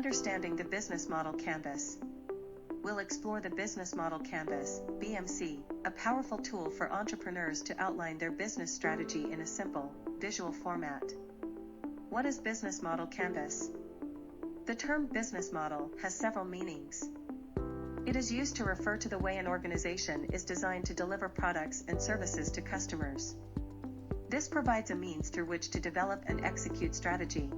Understanding the Business Model Canvas. We'll explore the Business Model Canvas, BMC, a powerful tool for entrepreneurs to outline their business strategy in a simple, visual format. What is Business Model Canvas? The term business model has several meanings. It is used to refer to the way an organization is designed to deliver products and services to customers. This provides a means through which to develop and execute strategy.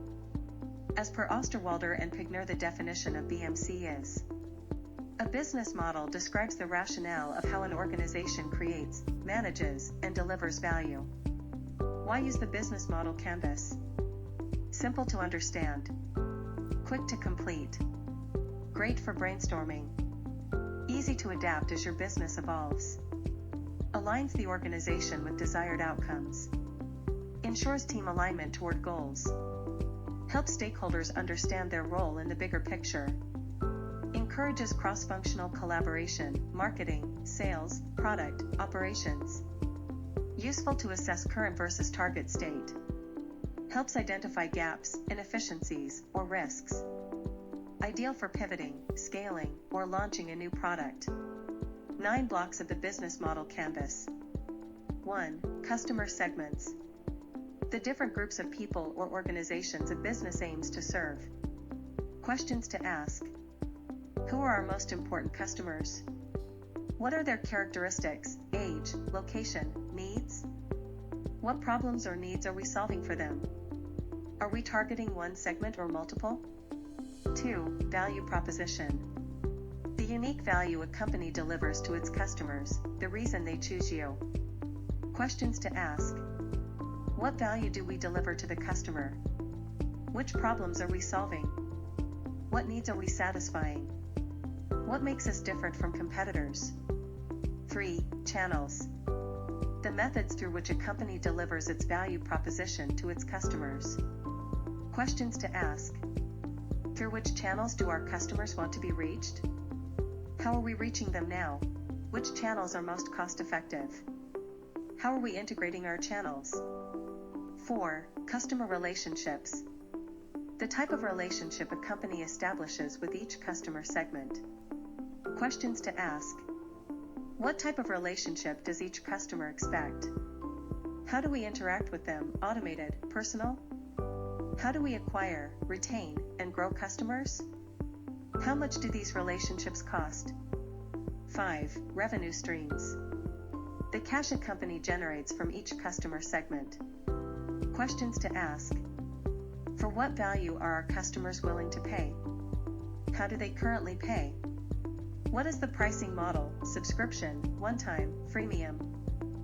As per Osterwalder and Pigner, the definition of BMC is: a business model describes the rationale of how an organization creates, manages, and delivers value. Why use the Business Model Canvas? Simple to understand. Quick to complete. Great for brainstorming. Easy to adapt as your business evolves. Aligns the organization with desired outcomes. Ensures team alignment toward goals. Helps stakeholders understand their role in the bigger picture. Encourages cross-functional collaboration, marketing, sales, product, operations. Useful to assess current versus target state. Helps identify gaps, inefficiencies, or risks. Ideal for pivoting, scaling, or launching a new product. 9 blocks of the Business Model Canvas. 1. Customer segments. The different groups of people or organizations a business aims to serve. Questions to ask. Who are our most important customers? What are their characteristics, age, location, needs? What problems or needs are we solving for them? Are we targeting one segment or multiple? 2. Value proposition. The unique value a company delivers to its customers, the reason they choose you. Questions to ask. What value do we deliver to the customer? Which problems are we solving? What needs are we satisfying? What makes us different from competitors? 3. Channels. The methods through which a company delivers its value proposition to its customers. Questions to ask. Through which channels do our customers want to be reached? How are we reaching them now? Which channels are most cost-effective? How are we integrating our channels? 4. Customer relationships. The type of relationship a company establishes with each customer segment. Questions to ask. What type of relationship does each customer expect? How do we interact with them, automated, personal? How do we acquire, retain, and grow customers? How much do these relationships cost? 5. Revenue streams. The cash a company generates from each customer segment. Questions to ask. For what value are our customers willing to pay? How do they currently pay? What is the pricing model, subscription, one-time, freemium?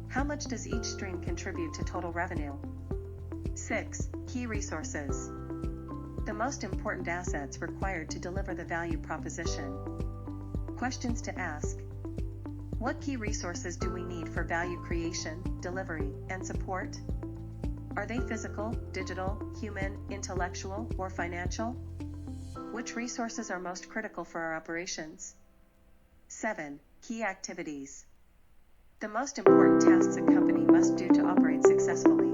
How much does each stream contribute to total revenue? 6. Key resources. The most important assets required to deliver the value proposition. Questions to ask. What key resources do we need for value creation, delivery, and support? Are they physical, digital, human, intellectual, or financial? Which resources are most critical for our operations? 7. Key activities. The most important tasks a company must do to operate successfully.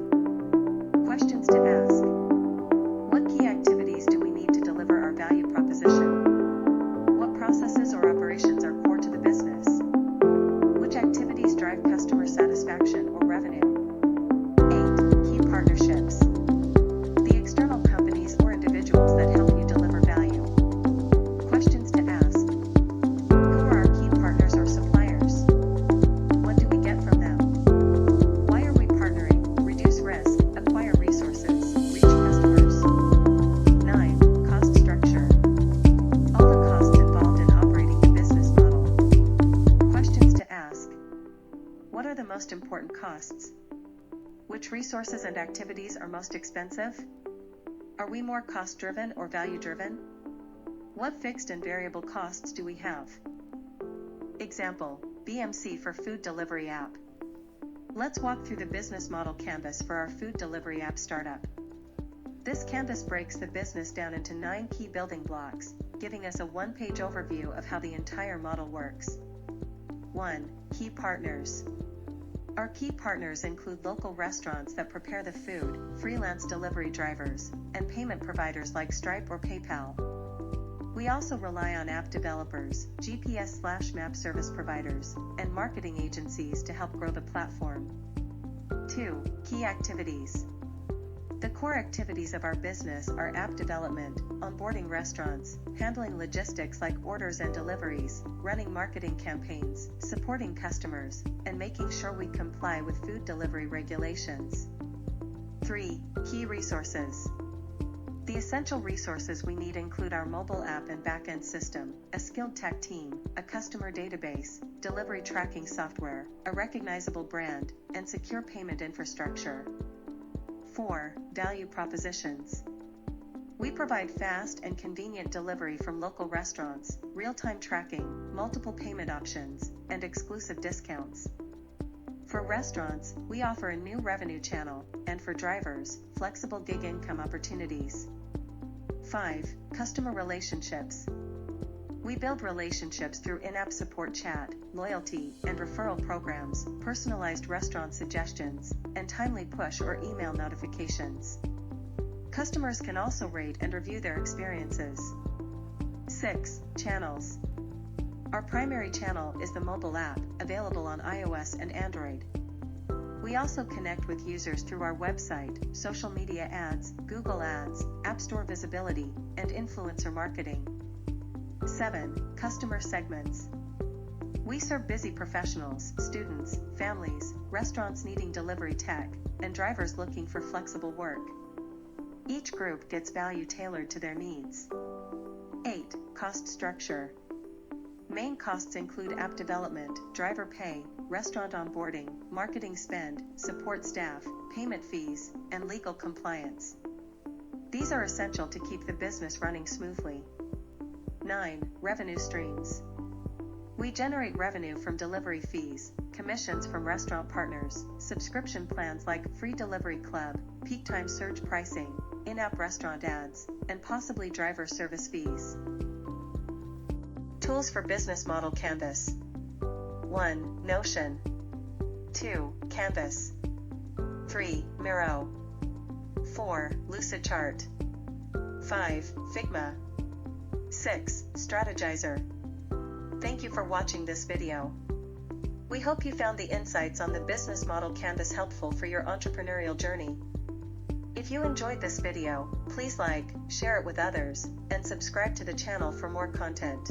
Questions to ask. What key activities do we need to deliver our value proposition? What processes or operations are core to the business? Which activities drive customer satisfaction or revenue? 8. Key partnerships. The external companies or individuals that help you deliver value. Questions to ask. Who are our key partners or suppliers? What do we get from them? Why are we partnering? Reduce risk, acquire resources, reach customers. 9. Cost structure. All the costs involved in operating the business model. Questions to ask. What are the most important costs? Which resources and activities are most expensive? Are we more cost-driven or value-driven? What fixed and variable costs do we have? Example, BMC for food delivery app. Let's walk through the business model canvas for our food delivery app startup. This canvas breaks the business down into 9 key building blocks, giving us a one-page overview of how the entire model works. 1. Key partners. Our key partners include local restaurants that prepare the food, freelance delivery drivers, and payment providers like Stripe or PayPal. We also rely on app developers, GPS/map service providers, and marketing agencies to help grow the platform. 2. Key activities. The core activities of our business are app development, onboarding restaurants, handling logistics like orders and deliveries, running marketing campaigns, supporting customers, and making sure we comply with food delivery regulations. 3. Key resources. The essential resources we need include our mobile app and backend system, a skilled tech team, a customer database, delivery tracking software, a recognizable brand, and secure payment infrastructure. 4. Value propositions. We provide fast and convenient delivery from local restaurants, real-time tracking, multiple payment options, and exclusive discounts. For restaurants, we offer a new revenue channel, and for drivers, flexible gig income opportunities. 5. Customer relationships. We build relationships through in-app support chat, loyalty, and referral programs, personalized restaurant suggestions, and timely push or email notifications. Customers can also rate and review their experiences. 6. Channels. Our primary channel is the mobile app, available on iOS and Android. We also connect with users through our website, social media ads, Google Ads, App Store visibility, and influencer marketing. 7. Customer segments. We serve busy professionals, students, families, restaurants needing delivery tech, and drivers looking for flexible work. Each group gets value tailored to their needs. 8. Cost structure. Main costs include app development, driver pay, restaurant onboarding, marketing spend, support staff, payment fees, and legal compliance. These are essential to keep the business running smoothly. 9. Revenue streams. We generate revenue from delivery fees, commissions from restaurant partners, subscription plans like Free Delivery Club, peak time surge pricing, in-app restaurant ads, and possibly driver service fees. Tools for Business Model Canvas. 1. Notion. 2. Canvas. 3. Miro. 4. LucidChart. 5. Figma. 6. Strategyzer. Thank you for watching this video. We hope you found the insights on the Business Model Canvas helpful for your entrepreneurial journey. If you enjoyed this video, please like, share it with others, and subscribe to the channel for more content.